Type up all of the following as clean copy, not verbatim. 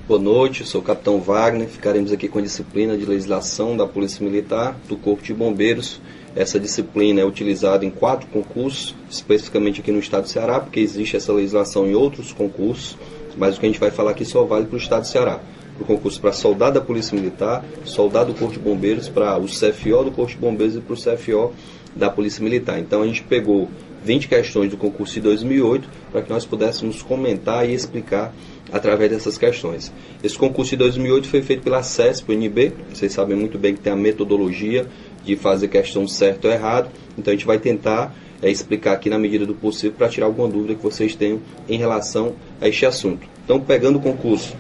Boa noite, eu sou o Capitão Wagner. Ficaremos aqui com a disciplina de legislação da Polícia Militar do Corpo de Bombeiros. Essa disciplina é utilizada em 4 concursos, especificamente aqui no estado do Ceará, porque existe essa legislação em outros concursos, mas o que a gente vai falar aqui só vale para o estado do Ceará. O concurso para soldado da Polícia Militar, soldado do Corpo de Bombeiros, para o CFO do Corpo de Bombeiros e para o CFO da Polícia Militar. Então a gente pegou 20 questões do concurso de 2008 para que nós pudéssemos comentar e explicar através dessas questões. Esse concurso de 2008 foi feito pela CESP-UNB, vocês sabem muito bem que tem a metodologia de fazer questão certo ou errado, então a gente vai tentar explicar aqui na medida do possível para tirar alguma dúvida que vocês tenham em relação a este assunto. Então, pegando o concurso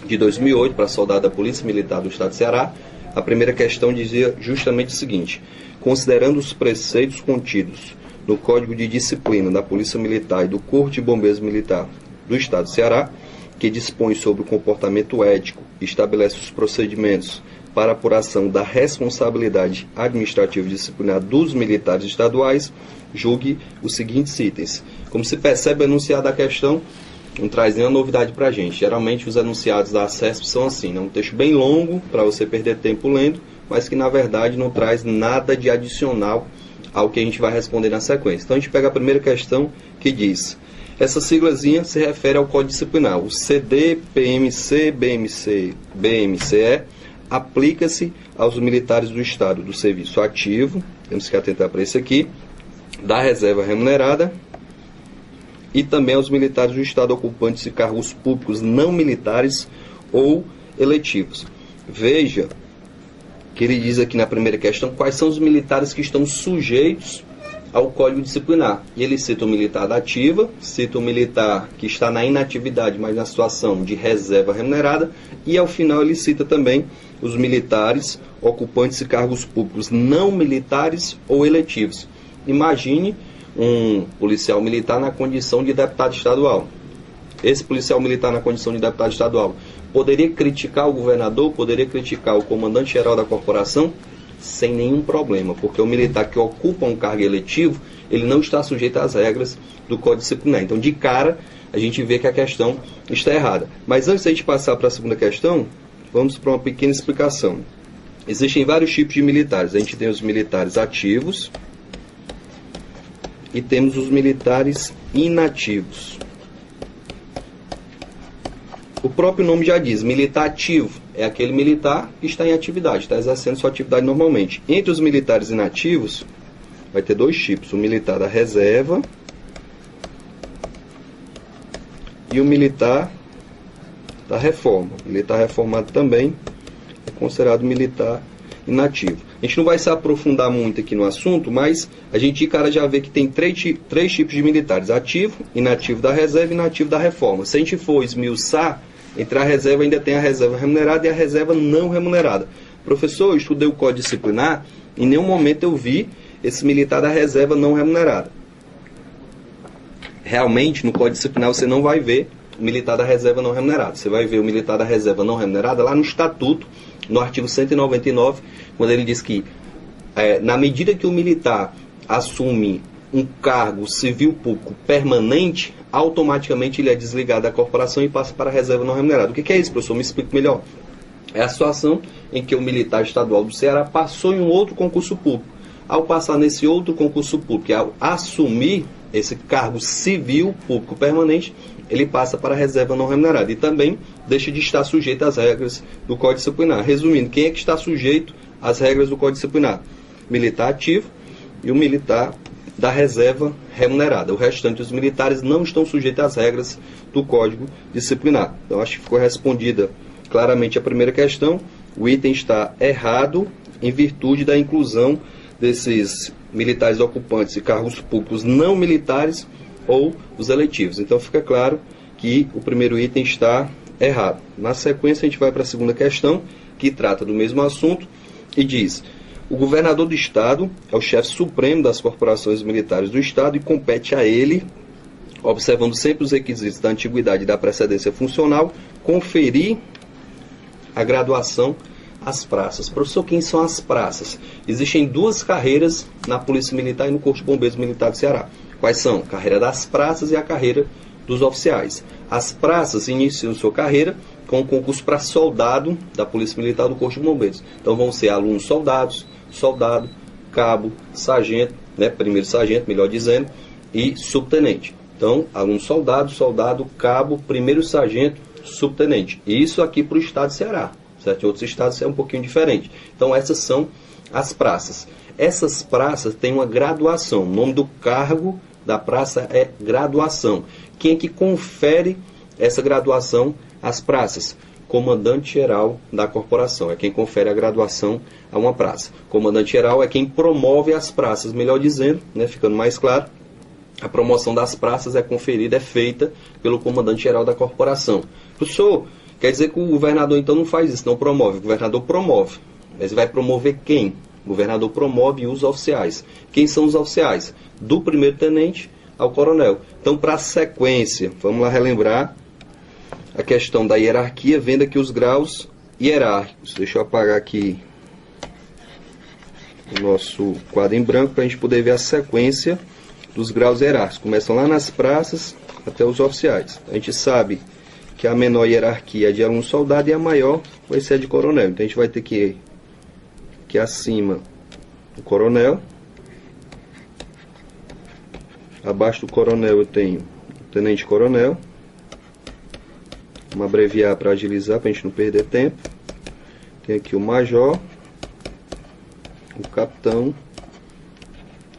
de 2008 para soldado da Polícia Militar do Estado do Ceará, a primeira questão dizia justamente o seguinte: considerando os preceitos contidos no Código de Disciplina da Polícia Militar e do Corpo de Bombeiros Militar do Estado do Ceará, que dispõe sobre o comportamento ético e estabelece os procedimentos para apuração da responsabilidade administrativa e disciplinar dos militares estaduais, julgue os seguintes itens. Como se percebe, o enunciado da questão não traz nenhuma novidade para a gente. Geralmente os enunciados da CESP são assim, né? Um texto bem longo para você perder tempo lendo, mas que na verdade não traz nada de adicional ao que a gente vai responder na sequência. Então a gente pega a primeira questão que diz: essa siglazinha se refere ao Código Disciplinar. O CD, PMC, BMCE aplica-se aos militares do Estado do serviço ativo, temos que atentar para isso aqui, da reserva remunerada, e também aos militares do Estado ocupantes de cargos públicos não militares ou eletivos. Veja que ele diz aqui na primeira questão quais são os militares que estão sujeitos ao Código Disciplinar. E ele cita o militar da ativa, cita o militar que está na inatividade, mas na situação de reserva remunerada, e ao final ele cita também os militares ocupantes de cargos públicos não militares ou eletivos. Imagine um policial militar na condição de deputado estadual. Esse policial militar na condição de deputado estadual poderia criticar o governador, poderia criticar o comandante-geral da corporação sem nenhum problema, porque o militar que ocupa um cargo eletivo, ele não está sujeito às regras do Código Disciplinar. Então, de cara, a gente vê que a questão está errada. Mas antes de a gente passar para a segunda questão, vamos para uma pequena explicação. Existem vários tipos de militares. A gente tem os militares ativos e temos os militares inativos. O próprio nome já diz, militar ativo é aquele militar que está em atividade, está exercendo sua atividade normalmente. Entre os militares inativos, vai ter 2 tipos, o militar da reserva e o militar da reforma. O militar reformado também é considerado militar inativo. A gente não vai se aprofundar muito aqui no assunto, mas a gente de cara já vê que tem três tipos de militares: ativo, inativo da reserva e inativo da reforma. Se a gente for esmiuçar, entre a reserva ainda tem a reserva remunerada e a reserva não remunerada. Professor, eu estudei o Código Disciplinar, em nenhum momento eu vi esse militar da reserva não remunerada. Realmente, no Código Disciplinar você não vai ver o militar da reserva não remunerada. Você vai ver o militar da reserva não remunerada lá no Estatuto, no artigo 199, quando ele diz que, na medida que o militar assume um cargo civil público permanente, automaticamente ele é desligado da corporação e passa para a reserva não remunerada. O que é isso, professor? Me explique melhor. É a situação em que o militar estadual do Ceará passou em um outro concurso público. Ao passar nesse outro concurso público, ao assumir esse cargo civil público permanente, ele passa para a reserva não remunerada e também deixa de estar sujeito às regras do Código Disciplinar. Resumindo, quem é que está sujeito às regras do Código Disciplinar? Militar ativo e o militar da reserva remunerada. O restante dos militares não estão sujeitos às regras do Código Disciplinar. Então, acho que ficou respondida claramente a primeira questão. O item está errado em virtude da inclusão desses militares ocupantes de cargos públicos não militares ou os eletivos. Então, fica claro que o primeiro item está errado. Na sequência, a gente vai para a segunda questão, que trata do mesmo assunto e diz: o governador do Estado é o chefe supremo das corporações militares do Estado e compete a ele, observando sempre os requisitos da antiguidade e da precedência funcional, conferir a graduação às praças. Professor, quem são as praças? Existem 2 carreiras na Polícia Militar e no Corpo de Bombeiros Militar do Ceará. Quais são? A carreira das praças e a carreira dos oficiais. As praças iniciam sua carreira com o concurso para soldado da Polícia Militar do Corpo de Bombeiros. Então vão ser alunos soldados, soldado, cabo, sargento, né, primeiro sargento, melhor dizendo, e subtenente. Então, aluno soldado, soldado, cabo, primeiro sargento, subtenente. E isso aqui para o estado de Ceará, certo? Em outros estados é um pouquinho diferente. Então, essas são as praças. Essas praças têm uma graduação. O nome do cargo da praça é graduação. Quem é que confere essa graduação às praças? Comandante-geral da corporação. É quem confere a graduação a uma praça. Comandante-geral é quem promove as praças. Melhor dizendo, né, ficando mais claro, a promoção das praças é conferida, é feita pelo comandante-geral da corporação. Professor, quer dizer que o governador então não faz isso, não promove. O governador promove. Mas vai promover quem? O governador promove os oficiais. Quem são os oficiais? Do primeiro tenente ao coronel. Então, para a sequência, vamos lá relembrar a questão da hierarquia, vendo aqui os graus hierárquicos. Deixa eu apagar aqui o nosso quadro em branco para a gente poder ver a sequência dos graus hierárquicos. Começam lá nas praças até os oficiais. A gente sabe que a menor hierarquia é de aluno soldado e a maior vai ser a de coronel. Então a gente vai ter que acima o coronel. Abaixo do coronel eu tenho o tenente coronel. Vamos abreviar para agilizar, para a gente não perder tempo. Tem aqui o major, o capitão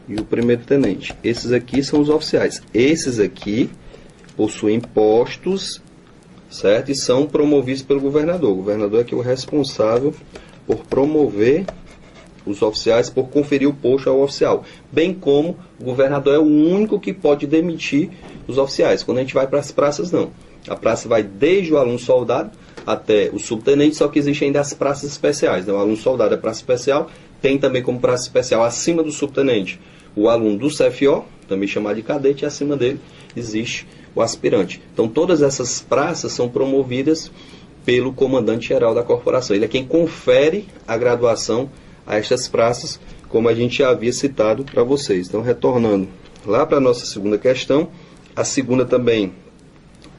e o primeiro tenente. Esses aqui são os oficiais. Esses aqui possuem postos, certo? E são promovidos pelo governador. O governador é que é o responsável por promover os oficiais, por conferir o posto ao oficial. Bem como o governador é o único que pode demitir os oficiais. Quando a gente vai para as praças, não. A praça vai desde o aluno soldado até o subtenente, só que existem ainda as praças especiais. Né? O aluno soldado é praça especial, tem também como praça especial acima do subtenente o aluno do CFO, também chamado de cadete, e acima dele existe o aspirante. Então todas essas praças são promovidas pelo comandante-geral da corporação. Ele é quem confere a graduação a estas praças, como a gente já havia citado para vocês. Então, retornando lá para a nossa segunda questão, a segunda também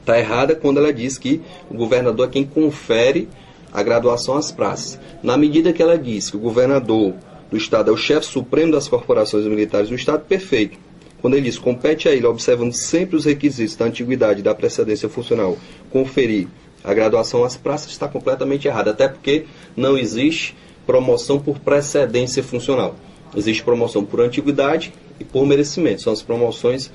está errada quando ela diz que o governador é quem confere a graduação às praças. Na medida que ela diz que o governador do Estado é o chefe supremo das corporações militares do Estado, perfeito. Quando ele diz, compete a ele, observando sempre os requisitos da antiguidade e da precedência funcional, conferir a graduação às praças, está completamente errado, até porque não existe promoção por precedência funcional. Existe promoção por antiguidade e por merecimento, são as promoções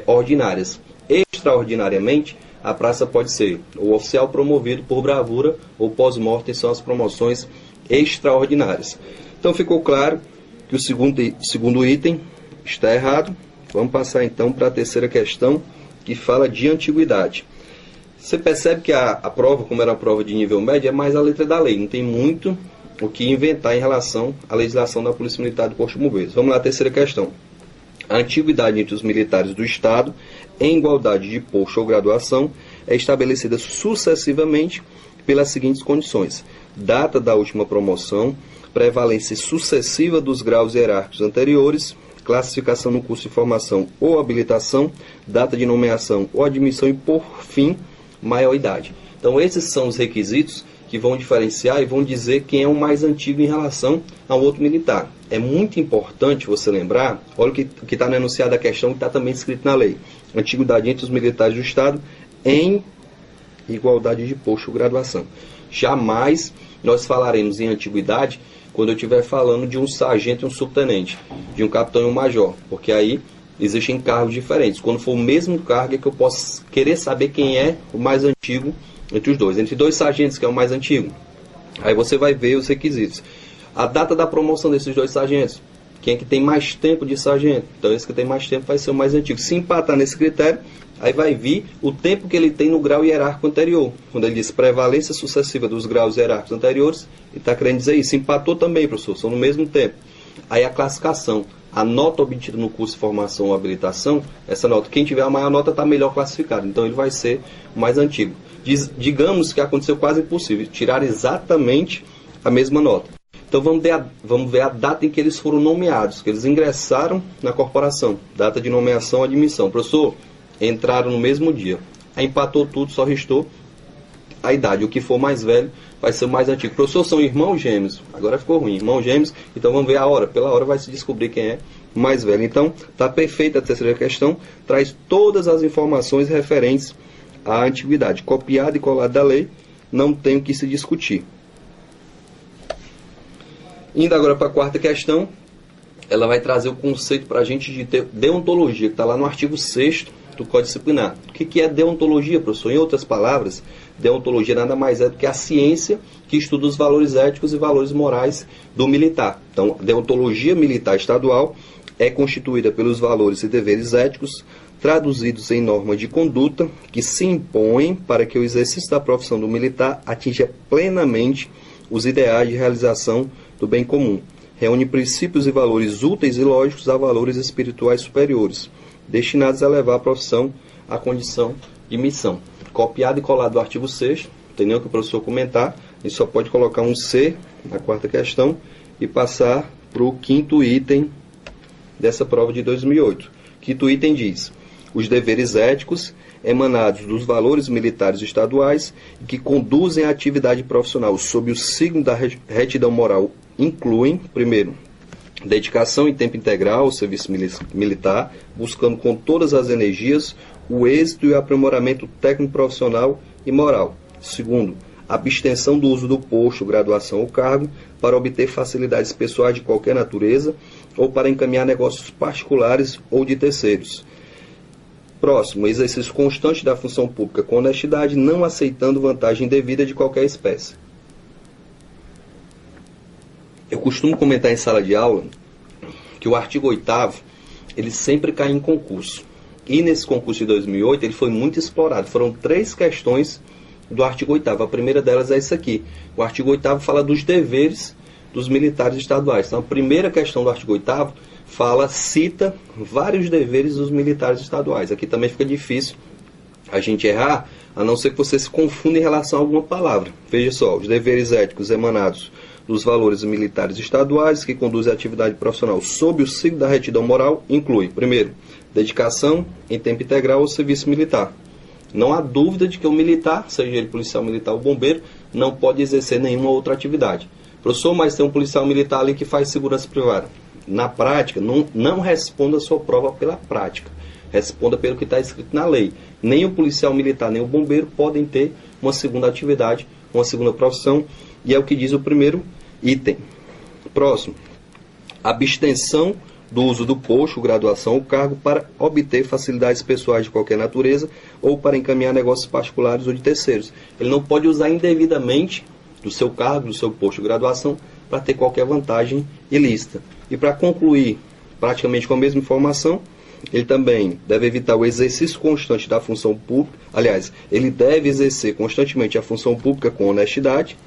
ordinárias. Extraordinariamente, a praça pode ser o oficial promovido por bravura ou pós-mortem, são as promoções extraordinárias. Então ficou claro que o segundo item está errado. Vamos passar então para a terceira questão, que fala de antiguidade. Você percebe que a prova, como era a prova de nível médio, é mais a letra da lei. Não tem muito o que inventar em relação à legislação da Polícia Militar do Corpo de Bombeiros. Vamos lá, a terceira questão. A antiguidade entre os militares do Estado, em igualdade de posto ou graduação, é estabelecida sucessivamente pelas seguintes condições: data da última promoção, prevalência sucessiva dos graus hierárquicos anteriores, classificação no curso de formação ou habilitação, data de nomeação ou admissão e, por fim, maioridade. Então, esses são os requisitos que vão diferenciar e vão dizer quem é o mais antigo em relação ao outro militar. É muito importante você lembrar, olha o que está no enunciado da questão, que está também escrito na lei. Antiguidade entre os militares do Estado em igualdade de posto ou graduação. Jamais nós falaremos em antiguidade quando eu estiver falando de um sargento e um subtenente, de um capitão e um major, porque aí existem cargos diferentes. Quando for o mesmo cargo é que eu posso querer saber quem é o mais antigo entre os dois. Entre dois sargentos, que é o mais antigo, aí você vai ver os requisitos. A data da promoção desses dois sargentos, quem é que tem mais tempo de sargento? Então esse que tem mais tempo vai ser o mais antigo. Se empatar nesse critério, aí vai vir o tempo que ele tem no grau hierárquico anterior. Quando ele diz prevalência sucessiva dos graus hierárquicos anteriores, ele está querendo dizer isso. Empatou também, professor, são no mesmo tempo. Aí a classificação, a nota obtida no curso de formação ou habilitação, essa nota, quem tiver a maior nota está melhor classificado, então ele vai ser o mais antigo. Digamos que aconteceu quase impossível, tirar exatamente a mesma nota. Então vamos ver a data em que eles foram nomeados, que eles ingressaram na corporação, data de nomeação e admissão. Professor, entraram no mesmo dia. Aí empatou tudo, só restou a idade. O que for mais velho vai ser o mais antigo. Professor, são irmãos gêmeos. Agora ficou ruim. Irmãos gêmeos, então vamos ver a hora. Pela hora vai se descobrir quem é mais velho. Então, está perfeita a terceira questão. Traz todas as informações referentes à antiguidade. Copiado e colado da lei, não tem o que se discutir. Indo agora para a quarta questão, ela vai trazer o conceito para a gente de deontologia, que está lá no artigo 6º do Código Disciplinar. O que é deontologia, professor? Em outras palavras, deontologia nada mais é do que a ciência que estuda os valores éticos e valores morais do militar. Então, a deontologia militar estadual é constituída pelos valores e deveres éticos traduzidos em norma de conduta que se impõem para que o exercício da profissão do militar atinja plenamente os ideais de realização do bem comum. Reúne princípios e valores úteis e lógicos a valores espirituais superiores, destinados a levar a profissão à condição de missão. Copiado e colado do artigo 6º, não tem nem o que o professor comentar, a gente só pode colocar um C na quarta questão e passar para o quinto item dessa prova de 2008. Quinto item diz: os deveres éticos emanados dos valores militares estaduais e que conduzem à atividade profissional sob o signo da retidão moral incluem, primeiro, dedicação em tempo integral ao serviço militar, buscando com todas as energias o êxito e o aprimoramento técnico, profissional e moral. Segundo, abstenção do uso do posto, graduação ou cargo para obter facilidades pessoais de qualquer natureza ou para encaminhar negócios particulares ou de terceiros. Próximo, exercício constante da função pública com honestidade, não aceitando vantagem indevida de qualquer espécie. Eu costumo comentar em sala de aula que o artigo 8º, ele sempre cai em concurso. E nesse concurso de 2008, ele foi muito explorado. Foram 3 questões do artigo 8º. A primeira delas é essa aqui. O artigo 8º fala dos deveres dos militares estaduais. Então, a primeira questão do artigo 8º cita vários deveres dos militares estaduais. Aqui também fica difícil a gente errar, a não ser que você se confunda em relação a alguma palavra. Veja só, os deveres éticos emanados dos valores militares estaduais que conduzem a atividade profissional sob o signo da retidão moral inclui, primeiro, dedicação em tempo integral ao serviço militar. Não há dúvida de que o militar, seja ele policial militar ou bombeiro, não pode exercer nenhuma outra atividade. Professor, mas tem um policial militar ali que faz segurança privada. Na prática, não responda a sua prova pela prática. Responda pelo que está escrito na lei. Nem o policial militar, nem o bombeiro podem ter uma segunda atividade, uma segunda profissão, e é o que diz o primeiro item. Próximo, abstenção do uso do posto, graduação ou cargo para obter facilidades pessoais de qualquer natureza ou para encaminhar negócios particulares ou de terceiros. Ele não pode usar indevidamente do seu cargo, do seu posto, graduação, para ter qualquer vantagem ilícita. E para concluir, praticamente com a mesma informação, ele também deve evitar o exercício constante da função pública. Aliás, ele deve exercer constantemente a função pública com honestidade,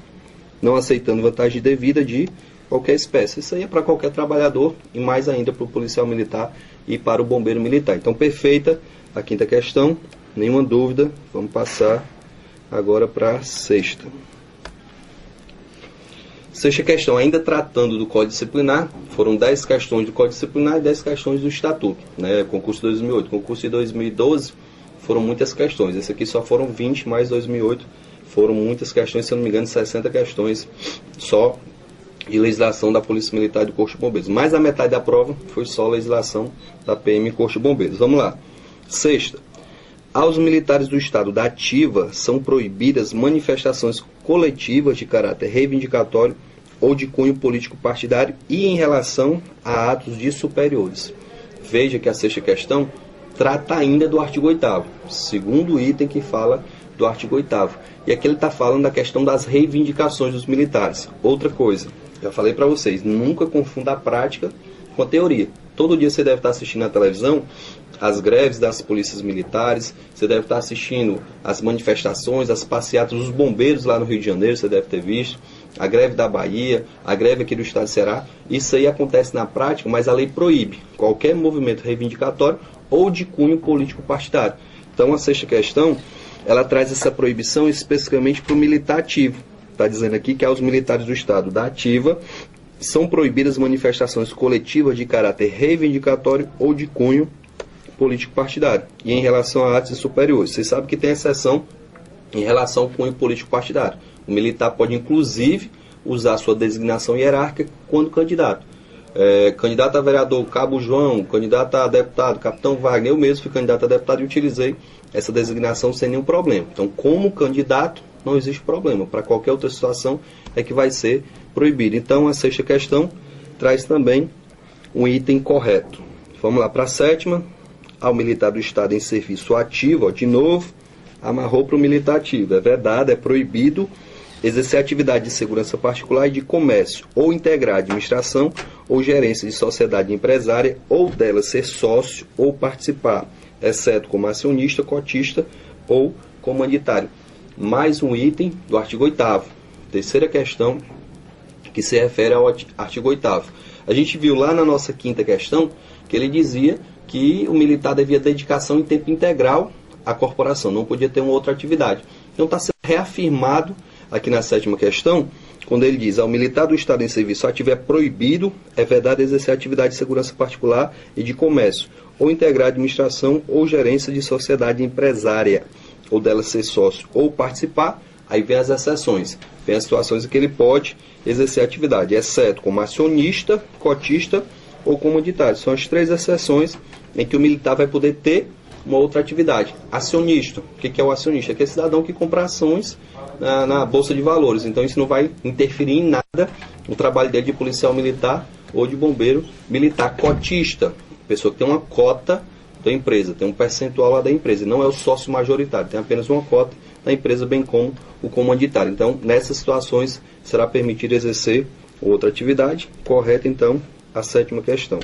não aceitando vantagem devida de qualquer espécie. Isso aí é para qualquer trabalhador e mais ainda para o policial militar e para o bombeiro militar. Então, perfeita a quinta questão, nenhuma dúvida. Vamos passar agora para a sexta. Sexta questão, ainda tratando do Código Disciplinar, foram 10 questões do Código Disciplinar e 10 questões do Estatuto, né? Concurso de 2008. Concurso de 2012 foram muitas questões. Esse aqui só foram 20, mais 2008 foram muitas questões, se eu não me engano, 60 questões só de legislação da Polícia Militar e do Corpo de Bombeiros. Mais a metade da prova foi só legislação da PM e Corpo de Bombeiros. Vamos lá. Sexta. Aos militares do Estado da ativa são proibidas manifestações coletivas de caráter reivindicatório ou de cunho político partidário e em relação a atos de superiores. Veja que a sexta questão trata ainda do artigo 8º, segundo item que fala do artigo 8º. E aqui ele está falando da questão das reivindicações dos militares. Outra coisa, já falei para vocês, nunca confunda a prática com a teoria. Todo dia você deve estar assistindo na televisão as greves das polícias militares, você deve estar assistindo as manifestações, as passeatas dos bombeiros lá no Rio de Janeiro, você deve ter visto, a greve da Bahia, a greve aqui do estado de Ceará. Isso aí acontece na prática, mas a lei proíbe qualquer movimento reivindicatório ou de cunho político partidário. Então a sexta questão, ela traz essa proibição especificamente para o militar ativo. Está dizendo aqui que aos militares do estado da ativa são proibidas manifestações coletivas de caráter reivindicatório ou de cunho político partidário. E em relação a atos superiores, vocês sabem que tem exceção em relação ao cunho político partidário. O militar pode, inclusive, usar sua designação hierárquica quando candidato. Candidato a vereador, Cabo João, candidato a deputado, Capitão Wagner, eu mesmo fui candidato a deputado e utilizei essa designação sem nenhum problema. Então, como candidato, não existe problema. Para qualquer outra situação é que vai ser proibido. Então, a sexta questão traz também um item correto. Vamos lá para a sétima. Ao militar do Estado em serviço ativo, de novo, amarrou para o militar ativo. É verdade, é proibido exercer atividade de segurança particular e de comércio, ou integrar administração ou gerência de sociedade empresária, ou dela ser sócio ou participar, exceto como acionista, cotista ou comanditário. Mais um item do artigo 8º. Terceira questão que se refere ao artigo 8º. A gente viu lá na nossa quinta questão que ele dizia que o militar devia dedicação em tempo integral à corporação, não podia ter uma outra atividade. Então está sendo reafirmado aqui na sétima questão, quando ele diz: ao militar do Estado em serviço ativo é proibido, é vedado exercer atividade de segurança particular e de comércio, ou integrar administração ou gerência de sociedade empresária, ou dela ser sócio ou participar. Aí vem as exceções, vem as situações em que ele pode exercer atividade, exceto como acionista, cotista ou comanditário. São as três exceções em que o militar vai poder ter uma outra atividade. Acionista, o que é o acionista? É aquele cidadão que compra ações na Bolsa de Valores. Então isso não vai interferir em nada no trabalho dele de policial militar ou de bombeiro militar. Cotista, pessoa que tem uma cota da empresa, tem um percentual lá da empresa, não é o sócio majoritário, tem apenas uma cota da empresa, bem como o comanditário. Então, nessas situações, será permitido exercer outra atividade. Correta, então, a sétima questão.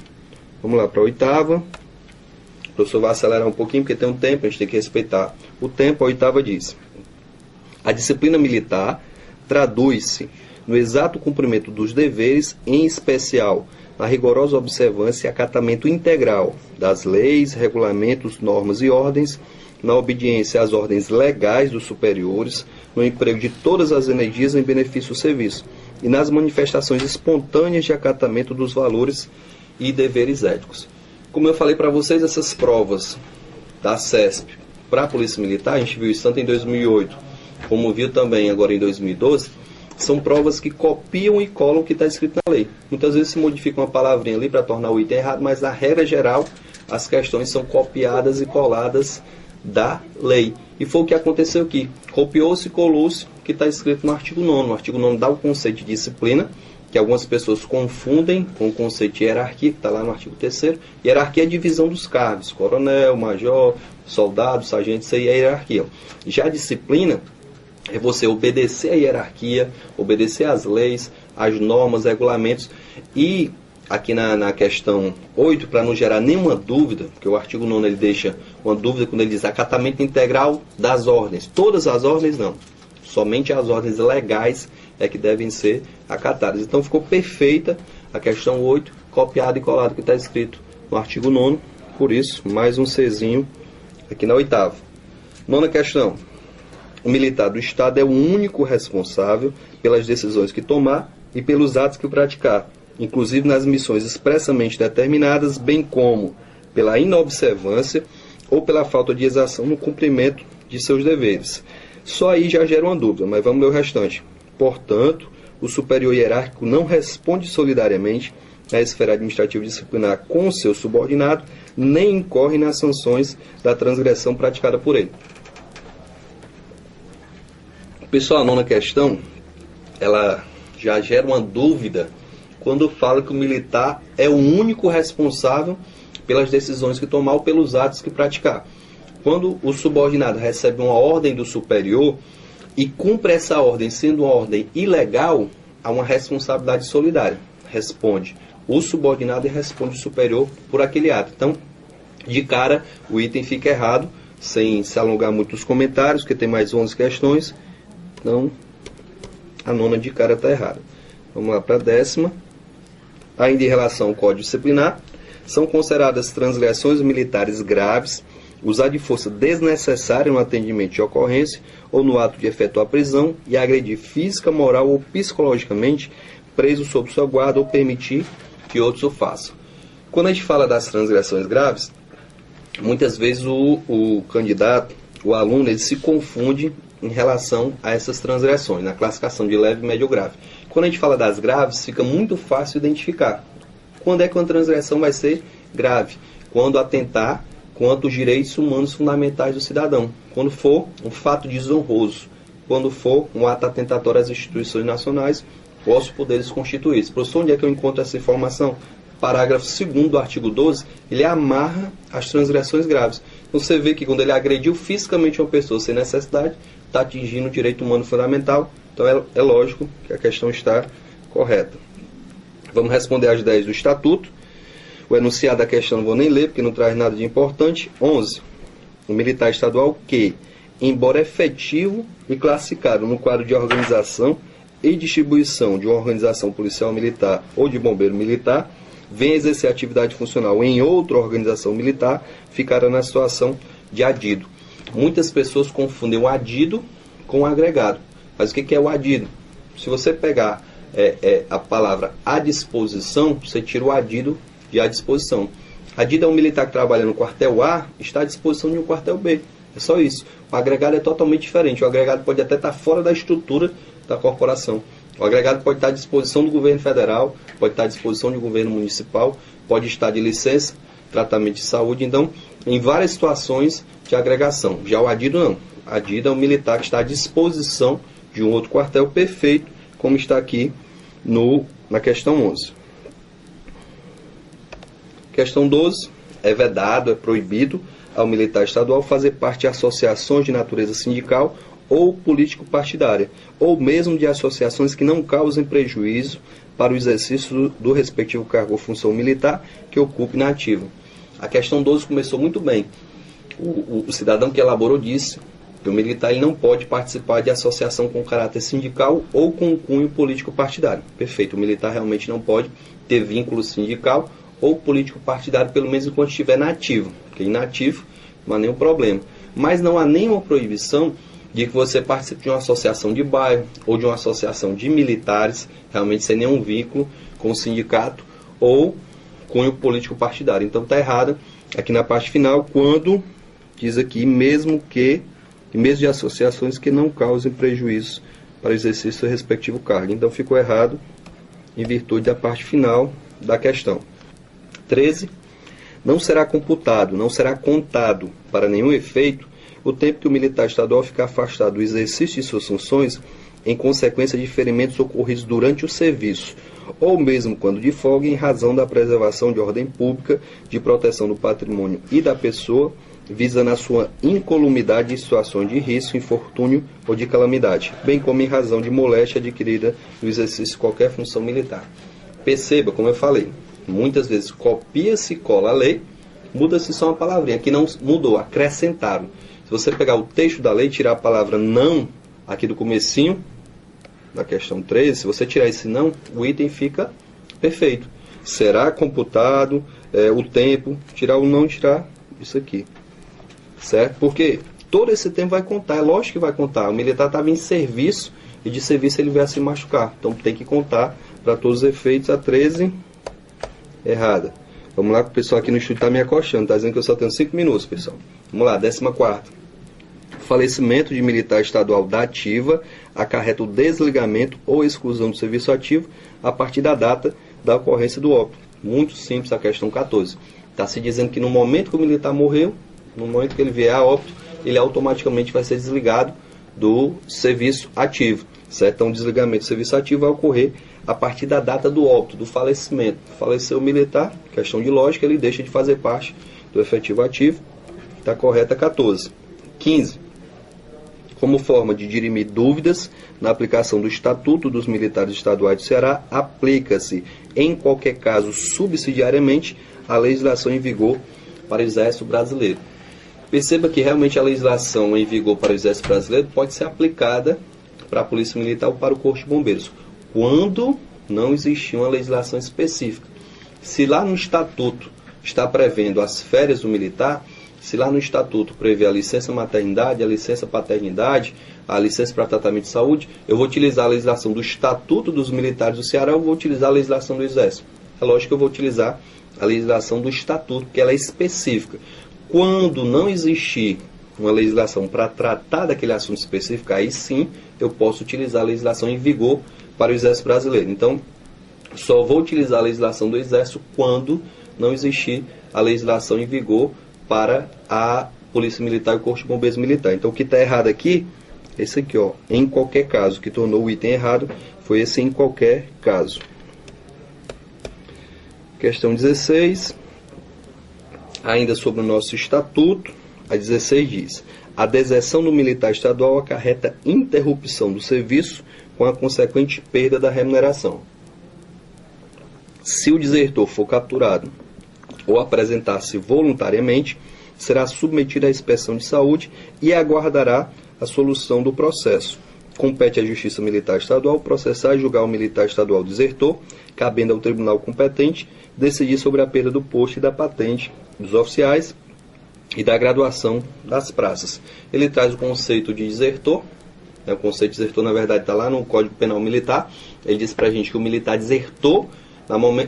Vamos lá para a oitava. O professor vai acelerar um pouquinho, porque tem um tempo, a gente tem que respeitar o tempo. A oitava diz: a disciplina militar traduz-se no exato cumprimento dos deveres, em especial na rigorosa observância e acatamento integral das leis, regulamentos, normas e ordens, na obediência às ordens legais dos superiores, no emprego de todas as energias em benefício do serviço e nas manifestações espontâneas de acatamento dos valores e deveres éticos. Como eu falei para vocês, essas provas da CESP para a Polícia Militar, a gente viu isso tanto em 2008, como viu também agora em 2012, são provas que copiam e colam o que está escrito na lei. Muitas vezes se modifica uma palavrinha ali para tornar o item errado, mas na regra geral as questões são copiadas e coladas da lei. E foi o que aconteceu aqui. Copiou-se e colou-se o que está escrito no artigo 9º. O artigo 9º dá o conceito de disciplina, que algumas pessoas confundem com o conceito de hierarquia, que está lá no artigo 3º. Hierarquia é a divisão dos cargos: coronel, major, soldado, sargento, isso aí é hierarquia. Já a disciplina é você obedecer à hierarquia, obedecer às leis, às normas, regulamentos. E aqui na questão 8, para não gerar nenhuma dúvida, porque o artigo 9 ele deixa uma dúvida quando ele diz acatamento integral das ordens. Todas as ordens não. Somente as ordens legais é que devem ser acatadas. Então ficou perfeita a questão 8, copiado e colado que está escrito no artigo 9. Por isso, mais um Czinho aqui na oitava. Nona questão. O militar do Estado é o único responsável pelas decisões que tomar e pelos atos que praticar, inclusive nas missões expressamente determinadas, bem como pela inobservância ou pela falta de exação no cumprimento de seus deveres. Só aí já gera uma dúvida, mas vamos ler o restante. Portanto, o superior hierárquico não responde solidariamente na esfera administrativa disciplinar com o seu subordinado, nem incorre nas sanções da transgressão praticada por ele. Pessoal, a nona questão, ela já gera uma dúvida quando fala que o militar é o único responsável pelas decisões que tomar ou pelos atos que praticar. Quando o subordinado recebe uma ordem do superior e cumpre essa ordem sendo uma ordem ilegal, há uma responsabilidade solidária. Responde o subordinado e responde o superior por aquele ato. Então, de cara, o item fica errado, sem se alongar muito os comentários, porque tem mais 11 questões. Então, a nona de cara está errada. Vamos lá para a décima. Ainda em relação ao Código Disciplinar, são consideradas transgressões militares graves usar de força desnecessária no atendimento de ocorrência ou no ato de efetuar prisão e agredir física, moral ou psicologicamente preso sob sua guarda ou permitir que outros o façam. Quando a gente fala das transgressões graves, muitas vezes o candidato, o aluno, ele se confunde em relação a essas transgressões, na classificação de leve, médio ou grave. Quando a gente fala das graves, fica muito fácil identificar. Quando é que uma transgressão vai ser grave? Quando atentar contra os direitos humanos fundamentais do cidadão. Quando for um fato desonroso. Quando for um ato atentatório às instituições nacionais ou aos poderes constituídos. Professor, onde é que eu encontro essa informação? Parágrafo 2º do artigo 12, ele amarra as transgressões graves. Então você vê que quando ele agrediu fisicamente uma pessoa sem necessidade, está atingindo o direito humano fundamental. Então é lógico que a questão está correta. Vamos responder às 10 do Estatuto. O enunciado da questão não vou nem ler, porque não traz nada de importante. 11. O militar estadual que, embora efetivo e classificado no quadro de organização e distribuição de uma organização policial militar ou de bombeiro militar, venha exercer atividade funcional em outra organização militar, ficará na situação de adido. Muitas pessoas confundem o adido com o agregado. Mas o que é o adido? Se você pegar a palavra à disposição, você tira o adido de à disposição. Adido é um militar que trabalha no quartel A, está à disposição de um quartel B. É só isso. O agregado é totalmente diferente. O agregado pode até estar fora da estrutura da corporação. O agregado pode estar à disposição do governo federal, pode estar à disposição do governo municipal, pode estar de licença, tratamento de saúde. Então, em várias situações de agregação. Já o adido não. Adido é um militar que está à disposição de um outro quartel perfeito, como está aqui na questão 11. Questão 12. É vedado, é proibido ao militar estadual fazer parte de associações de natureza sindical ou político-partidária, ou mesmo de associações que não causem prejuízo para o exercício do respectivo cargo ou função militar que ocupe na ativa. A questão 12 começou muito bem. O cidadão que elaborou disse que o militar ele não pode participar de associação com caráter sindical ou com cunho político-partidário. Perfeito, o militar realmente não pode ter vínculo sindical ou político-partidário, pelo menos enquanto estiver na ativa, porque inativo não há nenhum problema. Mas não há nenhuma proibição de que você participe de uma associação de bairro ou de uma associação de militares, realmente sem nenhum vínculo com o sindicato ou cunho político-partidário. Então está errado aqui na parte final, quando diz aqui, mesmo de associações que não causem prejuízo para o exercício do respectivo cargo. Então ficou errado em virtude da parte final da questão. 13. Não será computado, não será contado para nenhum efeito o tempo que o militar estadual ficar afastado do exercício de suas funções em consequência de ferimentos ocorridos durante o serviço, ou mesmo quando de folga em razão da preservação de ordem pública, de proteção do patrimônio e da pessoa, visando a sua incolumidade em situações de risco, infortúnio ou de calamidade, bem como em razão de moléstia adquirida no exercício de qualquer função militar. Perceba, como eu falei, muitas vezes copia-se e cola a lei, muda-se só uma palavrinha, aqui não mudou, acrescentaram. Se você pegar o texto da lei e tirar a palavra não aqui do comecinho, da questão 13, se você tirar esse não, o item fica perfeito. Será computado o tempo, tirar o não, tirar isso aqui. Certo? Porque todo esse tempo vai contar, é lógico que vai contar. O militar estava em serviço e de serviço ele vai se machucar. Então tem que contar para todos os efeitos. A 13, errada. Vamos lá, que o pessoal aqui no estúdio está me acochando, está dizendo que eu só tenho 5 minutos, pessoal. Vamos lá, 14ª. O falecimento de militar estadual da ativa acarreta o desligamento ou exclusão do serviço ativo a partir da data da ocorrência do óbito. Muito simples a questão 14. Está se dizendo que no momento que o militar morreu, no momento que ele vier a óbito, ele automaticamente vai ser desligado do serviço ativo. Certo? Então o desligamento do serviço ativo vai ocorrer a partir da data do óbito, do falecimento. Faleceu o militar, questão de lógica, ele deixa de fazer parte do efetivo ativo. Está correta 14. 15. Como forma de dirimir dúvidas na aplicação do Estatuto dos Militares Estaduais do Ceará, aplica-se, em qualquer caso, subsidiariamente, a legislação em vigor para o Exército Brasileiro. Perceba que realmente a legislação em vigor para o Exército Brasileiro pode ser aplicada para a Polícia Militar ou para o Corpo de Bombeiros, quando não existir uma legislação específica. Se lá no Estatuto está prevendo as férias do militar, se lá no Estatuto prevê a licença maternidade, a licença paternidade, a licença para tratamento de saúde, eu vou utilizar a legislação do Estatuto dos Militares do Ceará, eu vou utilizar a legislação do Exército. É lógico que eu vou utilizar a legislação do Estatuto, que ela é específica. Quando não existir uma legislação para tratar daquele assunto específico, aí sim eu posso utilizar a legislação em vigor para o Exército Brasileiro. Então, só vou utilizar a legislação do Exército quando não existir a legislação em vigor para a Polícia Militar e o Corpo de Bombeiros Militar. Então, o que está errado aqui, esse aqui, ó, em qualquer caso, que tornou o item errado, foi esse em qualquer caso. Questão 16, ainda sobre o nosso estatuto, a 16 diz: a deserção do militar estadual acarreta interrupção do serviço com a consequente perda da remuneração. Se o desertor for capturado ou apresentar-se voluntariamente, será submetido à inspeção de saúde e aguardará a solução do processo. Compete à Justiça Militar Estadual processar e julgar o militar estadual desertor, cabendo ao tribunal competente decidir sobre a perda do posto e da patente dos oficiais e da graduação das praças. Ele traz o conceito de desertor. O conceito de desertor, na verdade, está lá no Código Penal Militar. Ele diz para a gente que o militar desertor,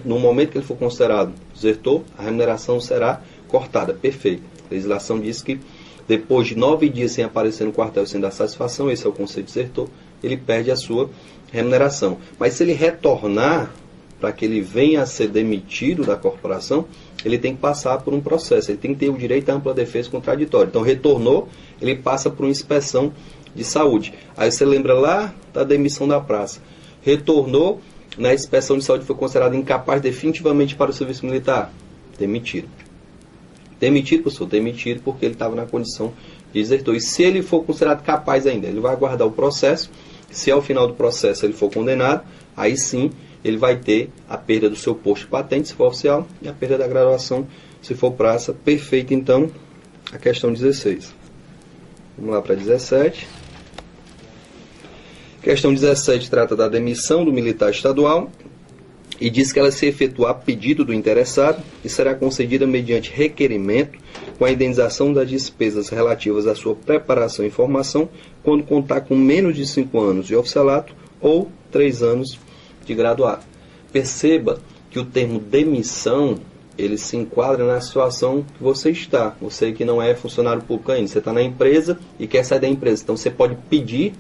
no momento que ele for considerado desertor, a remuneração será cortada. Perfeito. A legislação diz que depois de 9 dias sem aparecer no quartel sem dar satisfação, esse é o conceito de desertor, ele perde a sua remuneração. Mas se ele retornar, para que ele venha a ser demitido da corporação, ele tem que passar por um processo, ele tem que ter o direito à ampla defesa contraditória. Então, retornou, ele passa por uma inspeção de saúde. Aí você lembra lá da demissão da praça. Retornou, na inspeção de saúde foi considerado incapaz definitivamente para o serviço militar. Demitido. Demitido, professor? Demitido porque ele estava na condição de desertor. E se ele for considerado capaz ainda, ele vai aguardar o processo. Se ao final do processo ele for condenado, aí sim ele vai ter a perda do seu posto de patente, se for oficial, e a perda da graduação, se for praça. Perfeito, então, a questão 16. Vamos lá para 17. Questão 17 trata da demissão do militar estadual e diz que ela se efetuar a pedido do interessado e será concedida mediante requerimento com a indenização das despesas relativas à sua preparação e formação quando contar com menos de 5 anos de oficialato ou 3 anos de graduado. Perceba que o termo demissão, ele se enquadra na situação que você está. Você que não é funcionário público ainda, você está na empresa e quer sair da empresa. Então você pode pedir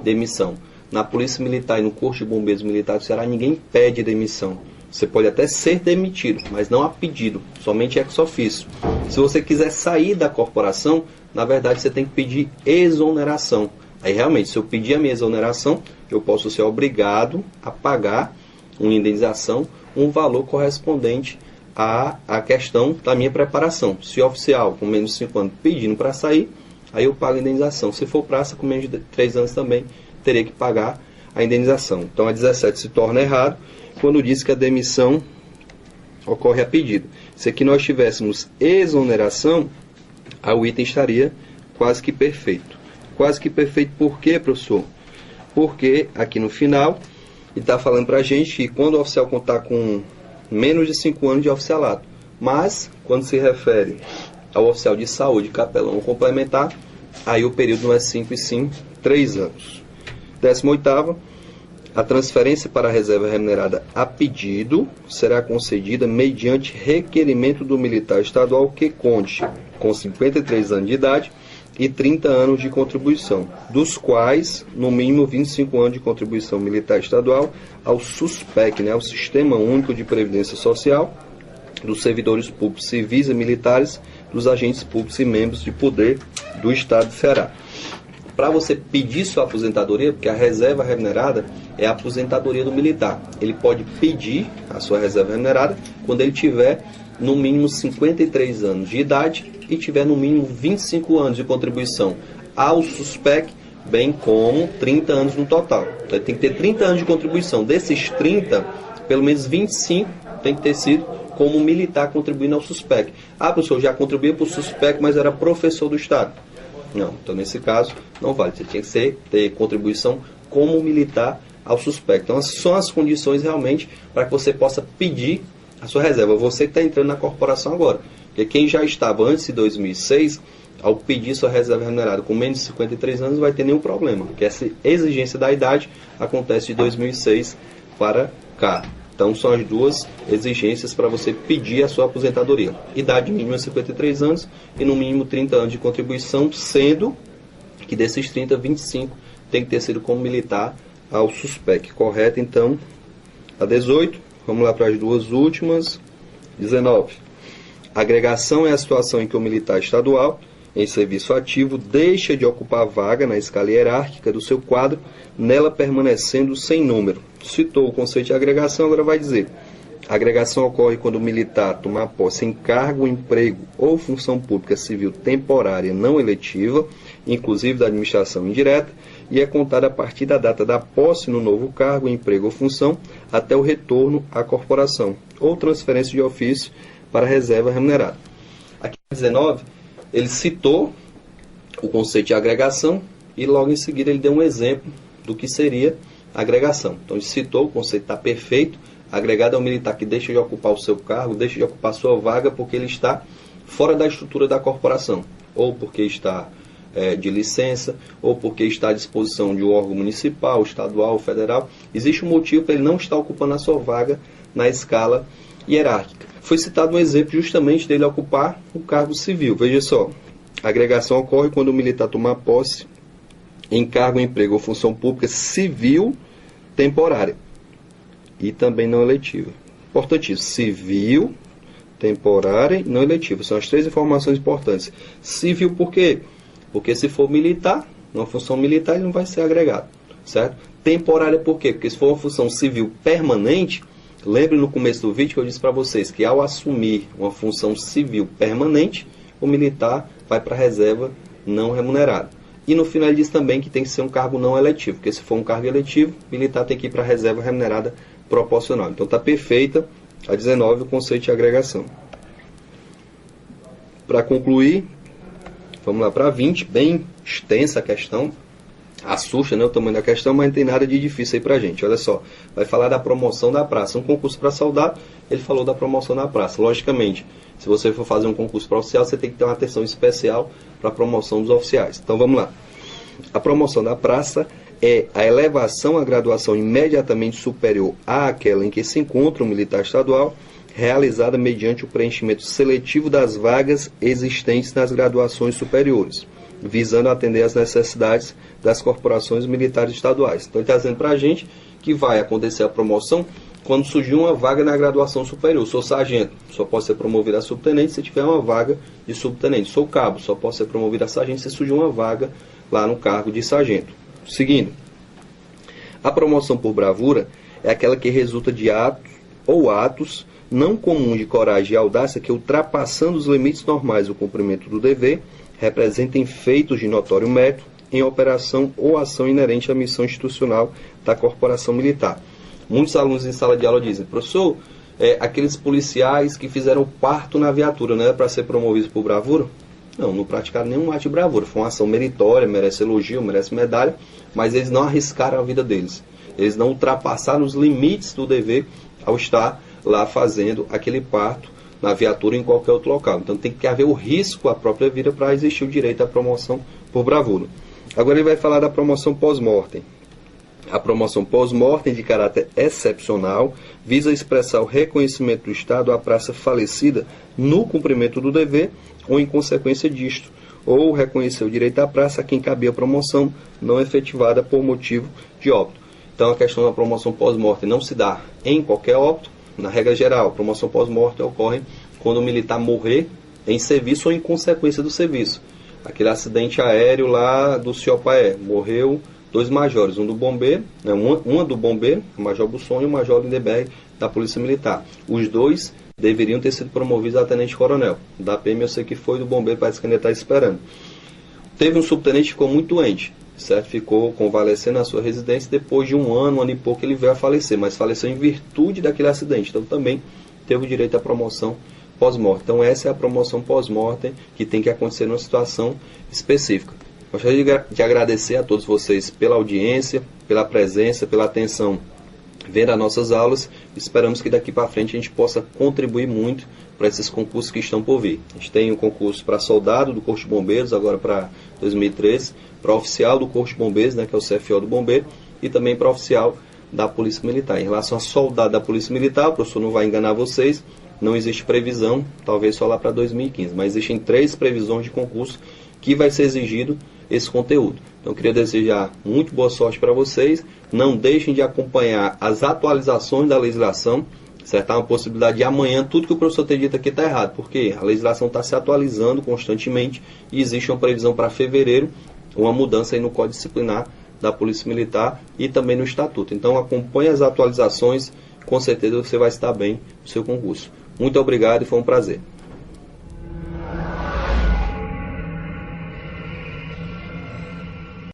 demissão. Na Polícia Militar e no Corpo de Bombeiros Militar do Ceará, ninguém pede demissão. Você pode até ser demitido, mas não a pedido, somente ex officio. Se você quiser sair da corporação, na verdade você tem que pedir exoneração. Aí realmente, se eu pedir a minha exoneração, eu posso ser obrigado a pagar uma indenização, um valor correspondente à questão da minha preparação. Se oficial com menos de 5 anos pedindo para sair, aí eu pago a indenização. Se for praça com menos de 3 anos também, teria que pagar a indenização. Então a 17 se torna errado quando diz que a demissão ocorre a pedido. Se aqui nós tivéssemos exoneração, o item estaria quase que perfeito. Quase que perfeito por quê, professor? Porque aqui no final ele está falando para a gente que quando o oficial contar com menos de 5 anos de oficialato, mas quando se refere ao oficial de saúde, capelão complementar, aí o período não é 5 e sim 3 anos. 18ª, a transferência para a reserva remunerada a pedido será concedida mediante requerimento do militar estadual que conte com 53 anos de idade e 30 anos de contribuição, dos quais, no mínimo, 25 anos de contribuição militar estadual ao SUSPEC, ao Sistema Único de Previdência Social, dos servidores públicos civis e militares, dos agentes públicos e membros de poder do Estado do Ceará. Para você pedir sua aposentadoria, porque a reserva remunerada é a aposentadoria do militar. Ele pode pedir a sua reserva remunerada quando ele tiver no mínimo 53 anos de idade e tiver no mínimo 25 anos de contribuição ao SUSPEC, bem como 30 anos no total. Então, ele tem que ter 30 anos de contribuição. Desses 30, pelo menos 25 tem que ter sido como militar contribuindo ao SUSPEC. Professor, já contribuía para o SUSPEC, mas era professor do Estado. Não, então nesse caso não vale. Você tinha que ter contribuição como militar ao SUSPEC. Então são as condições realmente para que você possa pedir a sua reserva. Você que está entrando na corporação agora. Porque quem já estava antes de 2006, ao pedir sua reserva remunerada com menos de 53 anos, não vai ter nenhum problema. Porque essa exigência da idade acontece de 2006 para cá. Então são as duas exigências para você pedir a sua aposentadoria. Idade mínima 53 anos e no mínimo 30 anos de contribuição, sendo que desses 30, 25 tem que ter sido como militar ao SUSPEC, correto? Então, a 18, vamos lá para as duas últimas. 19. Agregação é a situação em que o militar estadual, em serviço ativo, deixa de ocupar vaga na escala hierárquica do seu quadro, nela permanecendo sem número. Citou o conceito de agregação, agora vai dizer: a agregação ocorre quando o militar tomar posse em cargo, emprego ou função pública civil temporária não eletiva, inclusive da administração indireta, e é contada a partir da data da posse no novo cargo, emprego ou função, até o retorno à corporação, ou transferência de ofício para a reserva remunerada. Aqui, 19, ele citou o conceito de agregação e logo em seguida ele deu um exemplo do que seria agregação. Então ele citou o conceito, está perfeito. Agregado é um militar que deixa de ocupar o seu cargo, deixa de ocupar a sua vaga porque ele está fora da estrutura da corporação, ou porque está de licença, ou porque está à disposição de um órgão municipal, estadual, federal. Existe um motivo para ele não estar ocupando a sua vaga na escala hierárquica. Foi citado um exemplo justamente dele ocupar o cargo civil. Veja só, a agregação ocorre quando o militar tomar posse em cargo, emprego ou função pública civil temporária e também não eletiva. Importantíssimo, civil, temporária e não eletiva. São as três informações importantes. Civil por quê? Porque se for militar, uma função militar, ele não vai ser agregado, certo? Temporária por quê? Porque se for uma função civil permanente, lembre no começo do vídeo que eu disse para vocês que ao assumir uma função civil permanente, o militar vai para a reserva não remunerada. E no final ele diz também que tem que ser um cargo não eletivo, porque se for um cargo eletivo, o militar tem que ir para a reserva remunerada proporcional. Então está perfeita a 19 o conceito de agregação. Para concluir, vamos lá para 20, bem extensa a questão, assusta, né, o tamanho da questão, mas não tem nada de difícil aí para a gente. Olha só, vai falar da promoção da praça. Um concurso para soldado, ele falou da promoção da praça. Logicamente, se você for fazer um concurso para oficial, você tem que ter uma atenção especial para a promoção dos oficiais. Então vamos lá. A promoção da praça é a elevação à graduação imediatamente superior àquela em que se encontra o militar estadual, realizada mediante o preenchimento seletivo das vagas existentes nas graduações superiores, visando atender às necessidades das corporações militares estaduais. Então ele está dizendo para a gente que vai acontecer a promoção quando surgir uma vaga na graduação superior. Sou sargento, só posso ser promovido a subtenente se tiver uma vaga de subtenente. Sou cabo, só posso ser promovido a sargento se surgir uma vaga lá no cargo de sargento. Seguindo, a promoção por bravura é aquela que resulta de atos não comuns de coragem e audácia que, ultrapassando os limites normais do cumprimento do dever, representem feitos de notório mérito em operação ou ação inerente à missão institucional da corporação militar. Muitos alunos em sala de aula dizem: professor, aqueles policiais que fizeram parto na viatura, não era para ser promovidos por bravura? Não, não praticaram nenhum ato de bravura. Foi uma ação meritória, merece elogio, merece medalha, mas eles não arriscaram a vida deles. Eles não ultrapassaram os limites do dever ao estar lá fazendo aquele parto na viatura ou em qualquer outro local. Então tem que haver o risco à própria vida para existir o direito à promoção por bravura. Agora ele vai falar da promoção pós-mortem. A promoção pós-mortem, de caráter excepcional, visa expressar o reconhecimento do Estado à praça falecida no cumprimento do dever ou em consequência disto, ou reconhecer o direito à praça a quem cabia a promoção não efetivada por motivo de óbito. Então a questão da promoção pós-mortem não se dá em qualquer óbito. Na regra geral, a promoção pós-mortem ocorre quando o militar morrer em serviço ou em consequência do serviço. Aquele acidente aéreo lá do Ciopaé, morreu 2 majores, um do bombeiro, né, uma do bombeiro, o Major Busson, e o Major Lindenberg da Polícia Militar. Os dois deveriam ter sido promovidos a tenente-coronel. Da PM eu sei que foi, do bombeiro parece que ainda está esperando. Teve um subtenente que ficou muito doente, certo? Ficou convalescendo na sua residência, depois de um ano e pouco ele veio a falecer, mas faleceu em virtude daquele acidente. Então também teve o direito à promoção pós-morte. Então essa é a promoção pós-mortem que tem que acontecer numa situação específica. Gostaria de agradecer a todos vocês pela audiência, pela presença, pela atenção vendo as nossas aulas. Esperamos que daqui para frente a gente possa contribuir muito para esses concursos que estão por vir. A gente tem um concurso para soldado do Corpo de Bombeiros, agora para 2013, para oficial do Corpo de Bombeiros, né, que é o CFO do Bombeiro, e também para oficial da Polícia Militar. Em relação a soldado da Polícia Militar, o professor não vai enganar vocês, não existe previsão, talvez só lá para 2015, mas existem 3 previsões de concurso que vai ser exigido esse conteúdo. Então, eu queria desejar muito boa sorte para vocês. Não deixem de acompanhar as atualizações da legislação. Certo? Há uma possibilidade de amanhã tudo que o professor tem dito aqui está errado, porque a legislação está se atualizando constantemente e existe uma previsão para fevereiro, uma mudança aí no Código Disciplinar da Polícia Militar e também no Estatuto. Então, acompanhe as atualizações, com certeza você vai estar bem no seu concurso. Muito obrigado e foi um prazer.